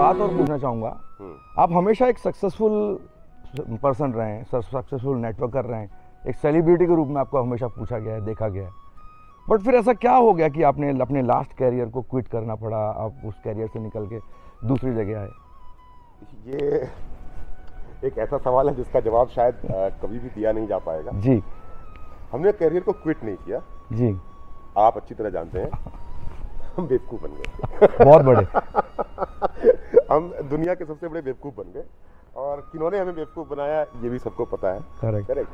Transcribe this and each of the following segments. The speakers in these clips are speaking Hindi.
बात और पूछना चाहूँगा, आप हमेशा एक सक्सेसफुल पर्सन रहे हैं, सक्सेसफुल नेटवर्कर रहे हैं, एक सेलिब्रिटी के रूप में आपको हमेशा पूछा गया है, देखा गया है। बट फिर ऐसा क्या हो गया कि आपने अपने लास्ट कैरियर को क्विट करना पड़ा, आप उस कैरियर से निकल के दूसरी जगह आए? ये एक ऐसा सवाल है जिसका जवाब शायद कभी भी दिया नहीं जा पाएगा। जी। हमने कैरियर को क्विट नहीं किया जी। आप अच्छी तरह जानते हैं, हम बेवकूफ़ बन गए। बहुत बड़े। हम दुनिया के सबसे बड़े बेवकूफ़ बन गए, और किन्होंने हमें बेवकूफ़ बनाया ये भी सबको पता है। करेक्ट।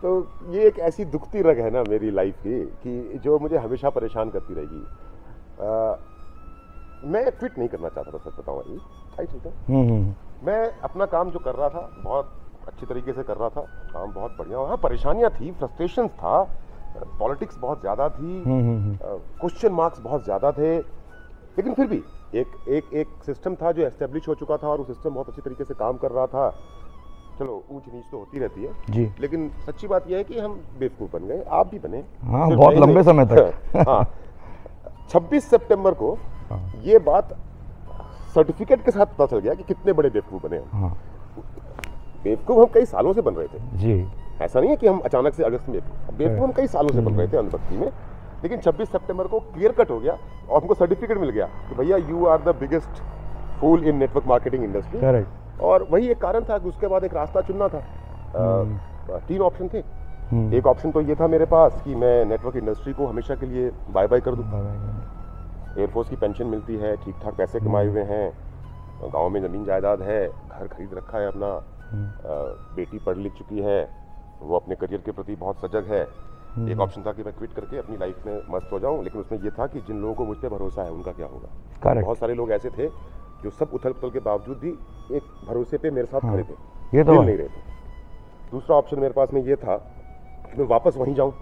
तो ये एक ऐसी दुखती रग है ना मेरी लाइफ की, कि जो मुझे हमेशा परेशान करती रहेगी। मैं क्विट नहीं करना चाहता था, सच बताऊँ भाई, ठीक है। मैं अपना काम जो कर रहा था बहुत अच्छी तरीके से कर रहा था, काम बहुत बढ़िया। वहाँ परेशानियाँ थी, फ्रस्ट्रेशन था, पॉलिटिक्स बहुत ज़्यादा थी, क्वेश्चन मार्क्स बहुत ज़्यादा थे, लेकिन फिर भी एक सिस्टम था जो एस्टेब्लिश हो चुका था, और वो सिस्टम बहुत अच्छी तरीके से काम कर रहा था। चलो ऊंच नीच तो होती रहती है जी, लेकिन सच्ची बात यह है कि हम बेवकूफ़ बन गए, आप भी बने। हाँ, बहुत लंबे समय तक। हाँ, 26 सितंबर को ये बात सर्टिफिकेट के साथ पता चल गया कि कितने बड़े बेवकूफ़ बने हम। हाँ। बेवकूफ़ हम कई सालों से बन रहे थे जी। ऐसा नहीं है कि हम अचानक से अगस्त में बेवकूफ़ हम कई सालों से बन रहे थे अनुभक्ति में, लेकिन 26 सितंबर को क्लियर कट हो गया और हमको सर्टिफिकेट मिल गया कि भैया you are the biggest fool in network marketing industry. Correct. और वही एक कारण था कि उसके बाद एक रास्ता चुनना था। 3 ऑप्शन थे। एक ऑप्शन तो ये था मेरे पास कि मैं नेटवर्क इंडस्ट्री को हमेशा के लिए बाय बाय कर दूं। एयरफोर्स की पेंशन मिलती है, ठीक ठाक पैसे कमाए हुए हैं, गांव में ज़मीन जायदाद है, घर खरीद रखा है अपना, बेटी पढ़ लिख चुकी है, वो अपने करियर के प्रति बहुत सजग है। एक ऑप्शन था कि मैं क्विट करके अपनी लाइफ में मस्त हो जाऊं, लेकिन उसमें ये था कि जिन लोगों को मुझ पर भरोसा है उनका क्या होगा। बहुत सारे लोग ऐसे थे जो सब उथल पुथल के बावजूद भी एक भरोसे पे मेरे साथ खड़े थे, ये तो नहीं रहे थे। दूसरा ऑप्शन मेरे पास में ये था कि मैं वापस वहीं जाऊं,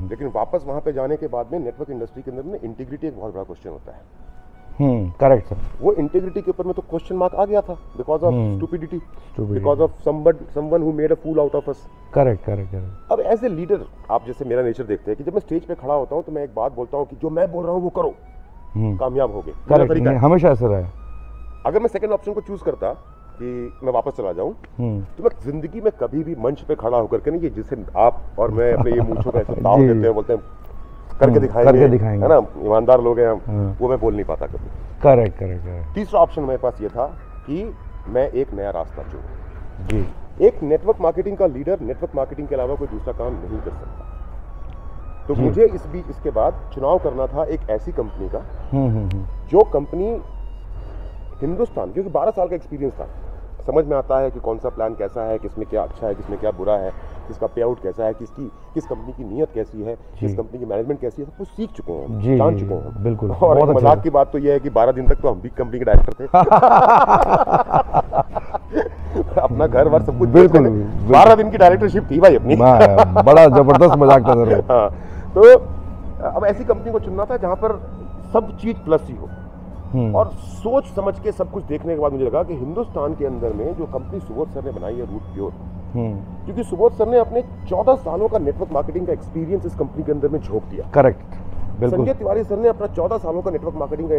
लेकिन वापस वहां पे जाने के बाद में नेटवर्क इंडस्ट्री के अंदर में इंटीग्रिटी एक बहुत बड़ा क्वेश्चन होता है। Correct sir. वो इंटीग्रिटी के ऊपर में तो क्वेश्चन मार्क आ गया था because of stupidity, because of someone who made a fool out of us. Correct. अब एज ए लीडर आप जैसे मेरा नेचर देखते हैं कि जब मैं स्टेज पे खड़ा होता हूं तो मैं एक बात बोलता हूं कि जो मैं बोल रहा हूं वो करो, कामयाब हो गए। करेक्ट, हमेशा ऐसा रहा है। अगर मैं सेकंड ऑप्शन को चूज करता कि मैं वापस चला जाऊं, तो मैं जिंदगी में कभी भी मंच पे खड़ा होकर के नहीं, ये जिसे आप और मैं अपने ये मूंछों पे ऐसे ताव देते हैं, बोलते हैं करके दिखाएंगे, है ना, ईमानदार लोग हैं हम, वो मैं बोल नहीं पाता कभी। करेक्ट। तीसरा ऑप्शन मेरे पास ये था कि मैं एक नया रास्ता चुनूं। जी। एक नेटवर्क मार्केटिंग का लीडर नेटवर्क मार्केटिंग के अलावा कोई दूसरा काम नहीं कर सकता। तो मुझे इसके बाद चुनाव करना था एक ऐसी कंपनी का जो कंपनी हिंदुस्तान, क्योंकि 12 साल का एक्सपीरियंस था, समझ में आता है कि कौन सा प्लान कैसा है, किसमें क्या अच्छा है, किसमें क्या बुरा है, किसका पे आउट कैसा है, किस कंपनी की नीयत कैसी है, किस कंपनी की मैनेजमेंट कैसी है, सब कुछ सीख चुके हैं, जान चुके हैं। बिल्कुल। और मजाक की बात तो यह है कि 12 दिन तक तो हम भी कंपनी के डायरेक्टर थे। अपना घर वर सब कुछ, बिल्कुल 12 दिन की डायरेक्टरशिप थी भाई अपनी। बड़ा जबरदस्त मजाक था सर। हाँ, तो अब ऐसी कंपनी को चुनना था जहां पर सब चीज प्लस ही हो, और सोच समझ के सब कुछ देखने के बाद मुझे लगा कि हिंदुस्तान के अंदर में जो कंपनी सुबोध सर ने बनाई है रूट प्योर, क्योंकि सुबोध सर ने अपने 14 सालों का नेटवर्क मार्केटिंग का एक्सपीरियंस इस कंपनी के अंदर में झोंक दिया। करेक्ट, बिल्कुल। संजय तिवारी सर ने अपना 14 सालों का नेटवर्क मार्केटिंग का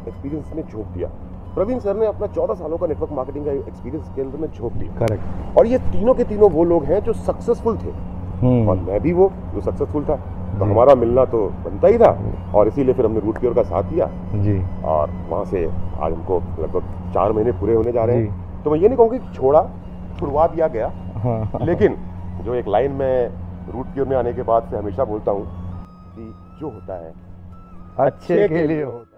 एक्सपीरियंस में झोंक दिया। प्रवीण सर ने अपना 14 सालों का नेटवर्क मार्केटिंग का एक्सपीरियंस के अंदर में झोंक दिया। करेक्ट। और ये तीनों के तीनों वो लोग हैं जो सक्सेसफुल थे, और मैं भी वो जो सक्सेसफुल था, तो हमारा मिलना तो बनता ही था, और इसीलिए फिर हमने रूट प्योर का साथ दिया जी। और वहाँ से आज हमको लगभग 4 महीने पूरे होने जा रहे हैं। तो मैं ये नहीं कहूँगी कि छुड़वा दिया गया, लेकिन जो एक लाइन में रूट प्योर में आने के बाद से हमेशा बोलता हूँ कि जो होता है अच्छे के लिए होता है।